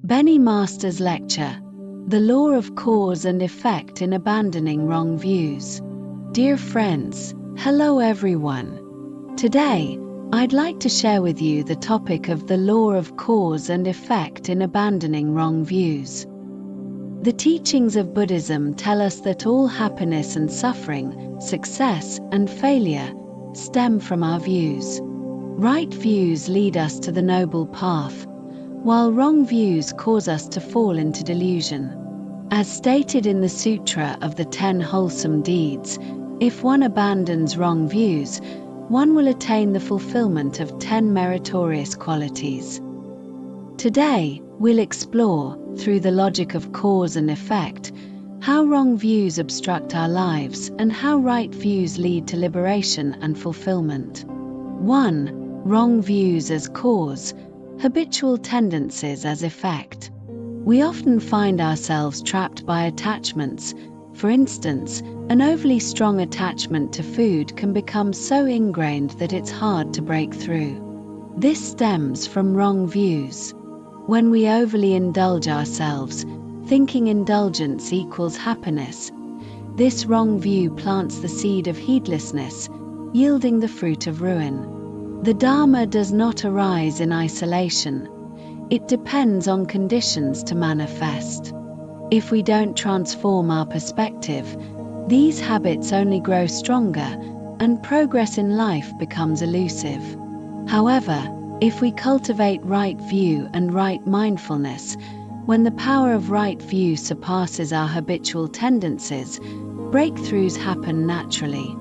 Bennie Master's lecture, The Law of Cause and Effect in Abandoning Wrong Views. Dear friends, hello everyone. Today, I'd like to share with you the topic of the law of cause and effect in abandoning wrong views. The teachings of Buddhism tell us that all happiness and suffering, success and failure, stem from our views. Right views lead us to the noble path, while wrong views cause us to fall into delusion. As stated in the Sutra of the 10 Wholesome Deeds, if one abandons wrong views, one will attain the fulfillment of 10 meritorious qualities. Today, we'll explore, through the logic of cause and effect, how wrong views obstruct our lives and how right views lead to liberation and fulfillment. 1. Wrong views as cause, habitual tendencies as effect. We often find ourselves trapped by attachments. For instance, an overly strong attachment to food can become so ingrained that it's hard to break through. This stems from wrong views. When we overly indulge ourselves, thinking indulgence equals happiness, this wrong view plants the seed of heedlessness, yielding the fruit of ruin. The Dharma does not arise in isolation. It depends on conditions to manifest. If we don't transform our perspective, these habits only grow stronger, and progress in life becomes elusive. However, if we cultivate right view and right mindfulness, when the power of right view surpasses our habitual tendencies, breakthroughs happen naturally.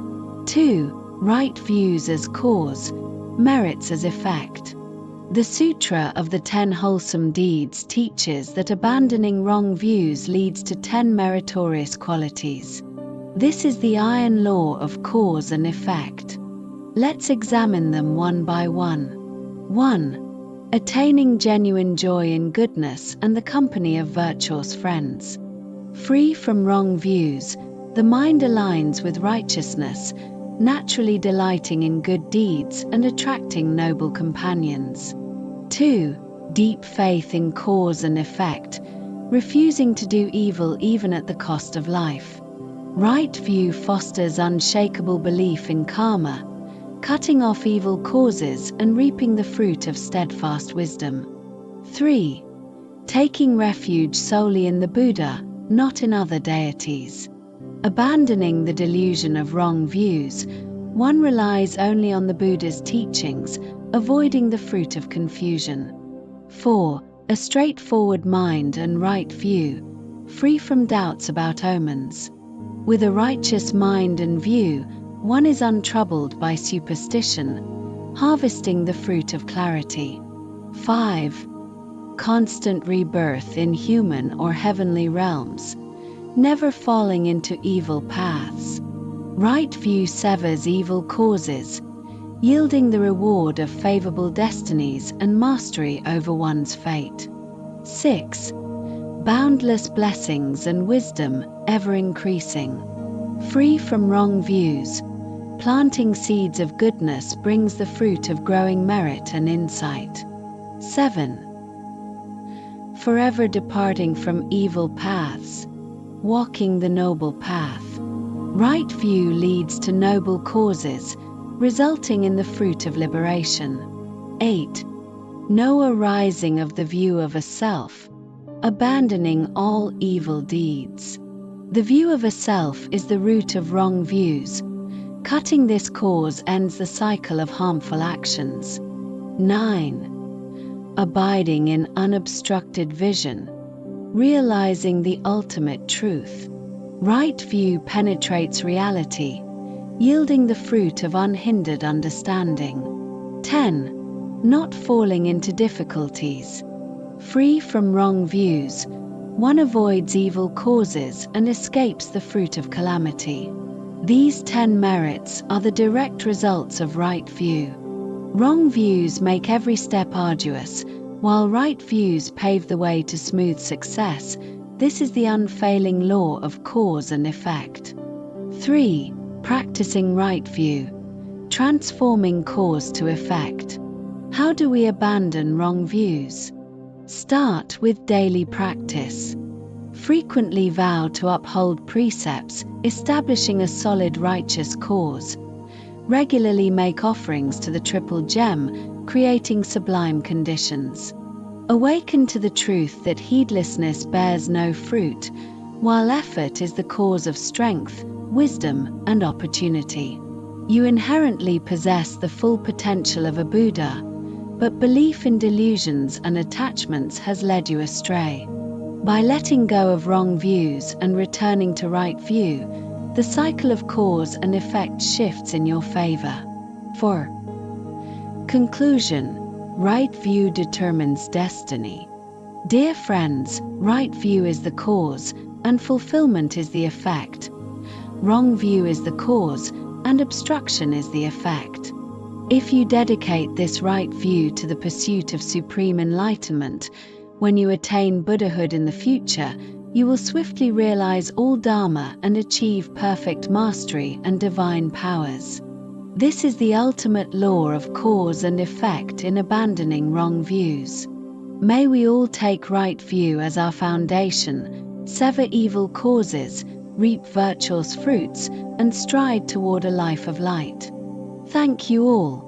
2. Right views as cause, merits as effect. The Sutra of the 10 Wholesome Deeds teaches that abandoning wrong views leads to 10 meritorious qualities. This is the iron law of cause and effect. Let's examine them one by one. 1. Attaining genuine joy in goodness and the company of virtuous friends. Free from wrong views, the mind aligns with righteousness, naturally delighting in good deeds and attracting noble companions. 2. Deep faith in cause and effect, refusing to do evil even at the cost of life. Right view fosters unshakable belief in karma, cutting off evil causes and reaping the fruit of steadfast wisdom. 3. Taking refuge solely in the Buddha, not in other deities. Abandoning the delusion of wrong views, one relies only on the Buddha's teachings, avoiding the fruit of confusion. 4. A straightforward mind and right view, free from doubts about omens. With a righteous mind and view, one is untroubled by superstition, harvesting the fruit of clarity. 5. Constant rebirth in human or heavenly realms, never falling into evil paths. Right view severs evil causes, yielding the reward of favorable destinies and mastery over one's fate. 6. Boundless blessings and wisdom, ever increasing. Free from wrong views, planting seeds of goodness brings the fruit of growing merit and insight. 7. Forever departing from evil paths, walking the noble path. Right view leads to noble causes, resulting in the fruit of liberation. 8. No arising of the view of a self, abandoning all evil deeds. The view of a self is the root of wrong views. Cutting this cause ends the cycle of harmful actions. 9. Abiding in unobstructed vision, realizing the ultimate truth. Right view penetrates reality, yielding the fruit of unhindered understanding. 10. Not falling into difficulties. Free from wrong views, one avoids evil causes and escapes the fruit of calamity. These 10 merits are the direct results of right view. Wrong views make every step arduous, while right views pave the way to smooth success. This is the unfailing law of cause and effect. 3. Practicing right view, transforming cause to effect. How do we abandon wrong views? Start with daily practice. Frequently vow to uphold precepts, establishing a solid righteous cause. Regularly make offerings to the triple gem, creating sublime conditions. Awaken to the truth that heedlessness bears no fruit, while effort is the cause of strength, wisdom, and opportunity. You inherently possess the full potential of a Buddha, but belief in delusions and attachments has led you astray. By letting go of wrong views and returning to right view, the cycle of cause and effect shifts in your favor. 4. Conclusion: right view determines destiny. Dear friends, right view is the cause, and fulfillment is the effect. Wrong view is the cause, and obstruction is the effect. If you dedicate this right view to the pursuit of supreme enlightenment, when you attain Buddhahood in the future, you will swiftly realize all Dharma and achieve perfect mastery and divine powers. This is the ultimate law of cause and effect in abandoning wrong views. May we all take right view as our foundation, sever evil causes, reap virtuous fruits, and stride toward a life of light. Thank you all.